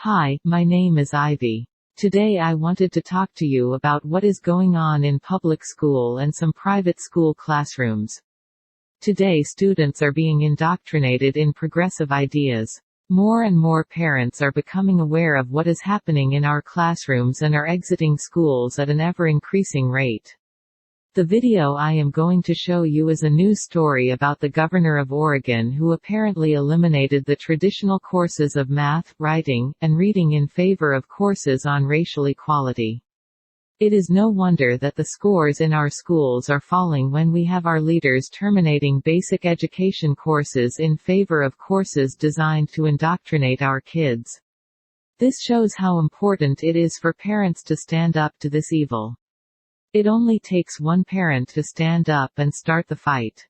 Hi, my name is Ivy. Today I wanted to talk to you about what is going on in public school and some private school classrooms. Today students are being indoctrinated in progressive ideas. More and more parents are becoming aware of what is happening in our classrooms and are exiting schools at an ever-increasing rate. The video I am going to show you is a news story about the governor of Oregon who apparently eliminated the traditional courses of math, writing, and reading in favor of courses on racial equality. It is no wonder that the scores in our schools are falling when we have our leaders terminating basic education courses in favor of courses designed to indoctrinate our kids. This shows how important it is for parents to stand up to this evil. It only takes one parent to stand up and start the fight.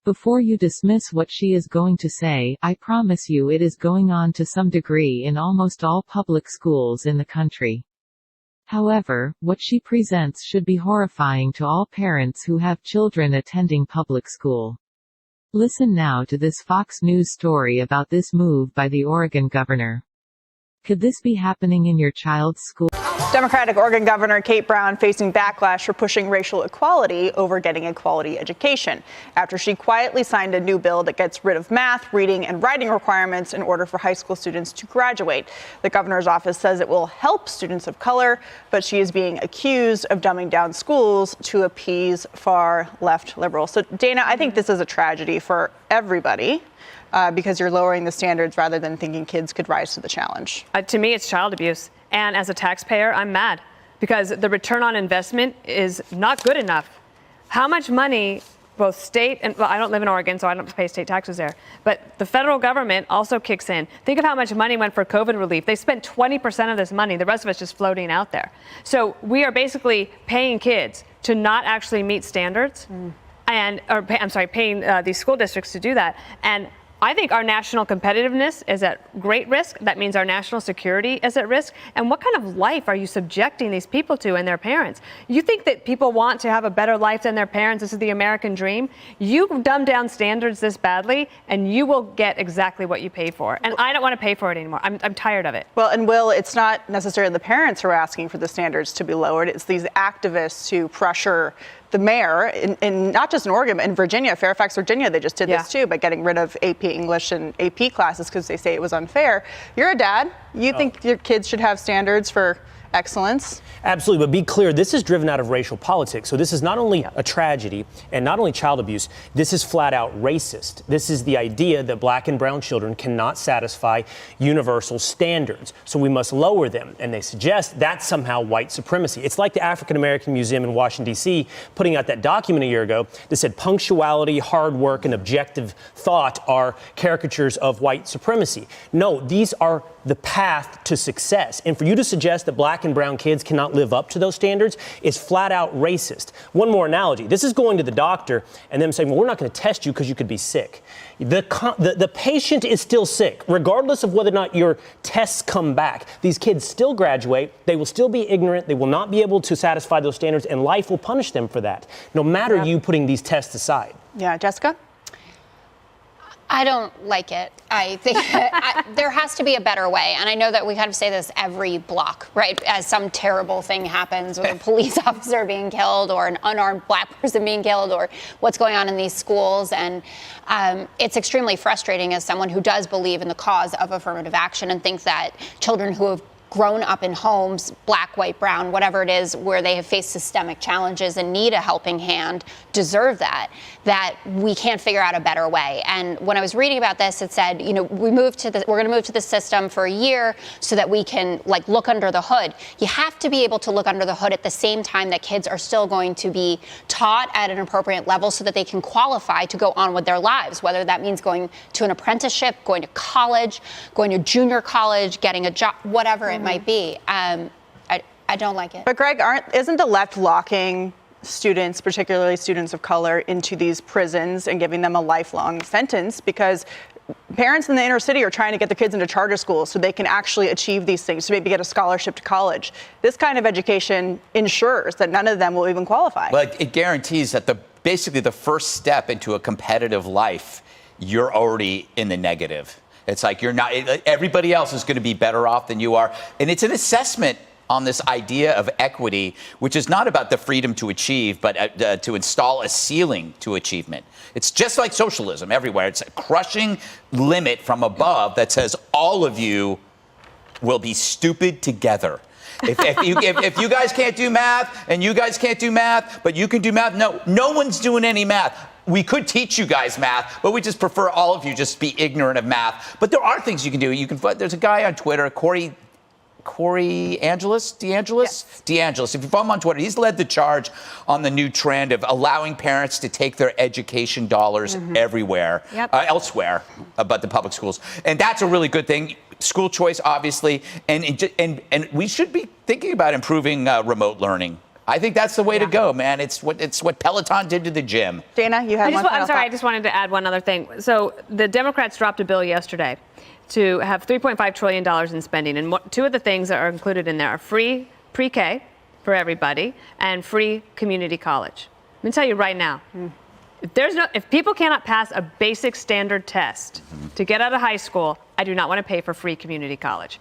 Before you dismiss what she is going to say, I promise you it is going on to some degree in almost all public schools in the country. However, what she presents should be horrifying to all parents who have children attending public school. Listen now to this Fox News story about this move by the Oregon governor. Could this be happening in your child's school? Democratic Oregon Governor Kate Brown facing backlash for pushing racial equality over getting a quality education after she quietly signed a new bill that gets rid of math, reading, and writing requirements in order for high school students to graduate. The governor's office says it will help students of color, but she is being accused of dumbing down schools to appease far-left liberals. So, Dana, I think this is a tragedy for everybody. Because you're lowering the standards rather than thinking kids could rise to the challenge. To me, it's child abuse. And as a taxpayer, I'm mad because the return on investment is not good enough. How much money, both state and, well, I don't live in Oregon, so I don't pay state taxes there, but the federal government also kicks in. Think of how much money went for COVID relief. They spent 20% of this money. The rest of it's just floating out there. So we are basically paying kids to not actually meet standards paying these school districts to do that. And I think our national competitiveness is at great risk. That means our national security is at risk. And what kind of life are you subjecting these people to and their parents? You think that people want to have a better life than their parents? This is the American dream. You dumb down standards this badly, and you will get exactly what you pay for. And I don't want to pay for it anymore. I'm tired of it. Well, and Will, it's not necessarily the parents who are asking for the standards to be lowered. It's these activists who pressure the mayor, in not just in Oregon, in Virginia, Fairfax, Virginia, they just did this too, by getting rid of AP English and AP classes because they say it was unfair. You're a dad. You think your kids should have standards for excellence? Absolutely, but be clear, this is driven out of racial politics. So this is not only a tragedy and not only child abuse, this is flat out racist. This is the idea that black and brown children cannot satisfy universal standards, so we must lower them. And they suggest that's somehow white supremacy. It's like the African American Museum in Washington, D.C. putting out that document a year ago that said punctuality, hard work, and objective thought are caricatures of white supremacy. No, these are the path to success. And for you to suggest that black and brown kids cannot live up to those standards is flat out racist. One more analogy. This is going to the doctor and them saying, well, we're not going to test you because you could be sick. The patient is still sick, regardless of whether or not your tests come back. These kids still graduate. They will still be ignorant. They will not be able to satisfy those standards, and life will punish them for that, no matter you putting these tests aside. Yeah, Jessica? I don't like it. I think there has to be a better way. And I know that we kind of say this every block, right? As some terrible thing happens with a police officer being killed or an unarmed black person being killed or what's going on in these schools. And it's extremely frustrating as someone who does believe in the cause of affirmative action and thinks that children who have grown up in homes, black, white, brown, whatever it is, where they have faced systemic challenges and need a helping hand, deserve that we can't figure out a better way. And when I was reading about this, it said, you know, we're going to move to the system for a year so that we can look under the hood. You have to be able to look under the hood at the same time that kids are still going to be taught at an appropriate level so that they can qualify to go on with their lives, whether that means going to an apprenticeship, going to college, going to junior college, getting a job, whatever it might be. I don't like it. But Greg, isn't the left locking students, particularly students of color, into these prisons and giving them a lifelong sentence because parents in the inner city are trying to get their kids into charter schools so they can actually achieve these things, to maybe get a scholarship to college? This kind of education ensures that none of them will even qualify. Well, it guarantees that basically the first step into a competitive life, you're already in the negative. It's like you're not, everybody else is going to be better off than you are. And it's an assessment on this idea of equity, which is not about the freedom to achieve, but to install a ceiling to achievement. It's just like socialism everywhere. It's a crushing limit from above that says all of you will be stupid together. If you guys can't do math and you guys can't do math, but you can do math, no one's doing any math. We could teach you guys math, but we just prefer all of you just be ignorant of math. But there are things you can do. There's a guy on Twitter, Corey DeAngelis. Yes. DeAngelis. If you follow him on Twitter, he's led the charge on the new trend of allowing parents to take their education dollars everywhere, elsewhere, but the public schools. And that's a really good thing. School choice, obviously, and we should be thinking about improving remote learning. I think that's the way to go, man. It's what Peloton did to the gym. Dana, you had one. I'm sorry. I just wanted to add one other thing. So the Democrats dropped a bill yesterday to have $3.5 trillion in spending. And two of the things that are included in there are free pre-K for everybody and free community college. Let me tell you right now, if people cannot pass a basic standard test to get out of high school, I do not want to pay for free community college.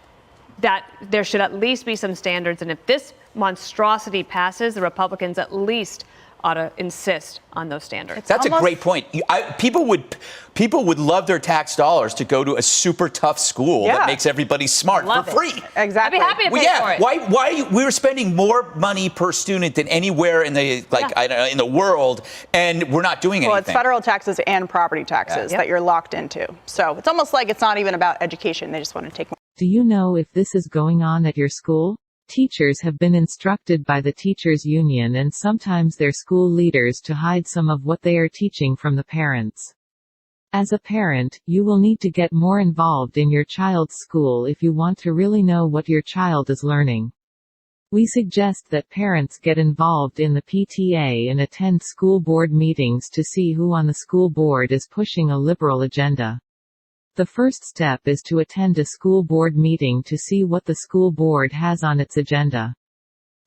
That there should at least be some standards. And if this monstrosity passes, the Republicans at least ought to insist on those standards. That's a great point. People would love their tax dollars to go to a super tough school that makes everybody smart for free. Exactly. I'd be happy to pay for it. Why we're spending more money per student than anywhere in the in the world, and we're not doing anything. Well, it's federal taxes and property taxes that you're locked into. So it's almost like it's not even about education. They just want to take more. Do you know if this is going on at your school? Teachers have been instructed by the teachers' union and sometimes their school leaders to hide some of what they are teaching from the parents. As a parent, you will need to get more involved in your child's school if you want to really know what your child is learning. We suggest that parents get involved in the PTA and attend school board meetings to see who on the school board is pushing a liberal agenda. The first step is to attend a school board meeting to see what the school board has on its agenda.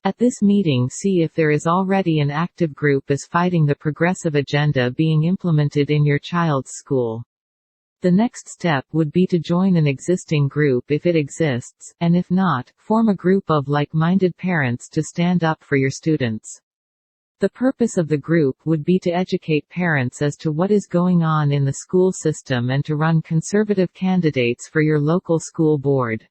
At this meeting, see if there is already an active group is fighting the progressive agenda being implemented in your child's school. The next step would be to join an existing group if it exists, and if not, form a group of like-minded parents to stand up for your students. The purpose of the group would be to educate parents as to what is going on in the school system and to run conservative candidates for your local school board.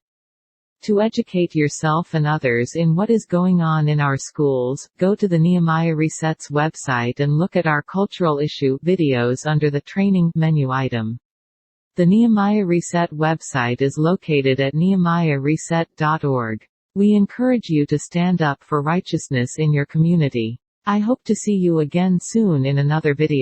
To educate yourself and others in what is going on in our schools, go to the Nehemiah Resets website and look at our cultural issue videos under the training menu item. The Nehemiah Reset website is located at nehemiahreset.org. We encourage you to stand up for righteousness in your community. I hope to see you again soon in another video.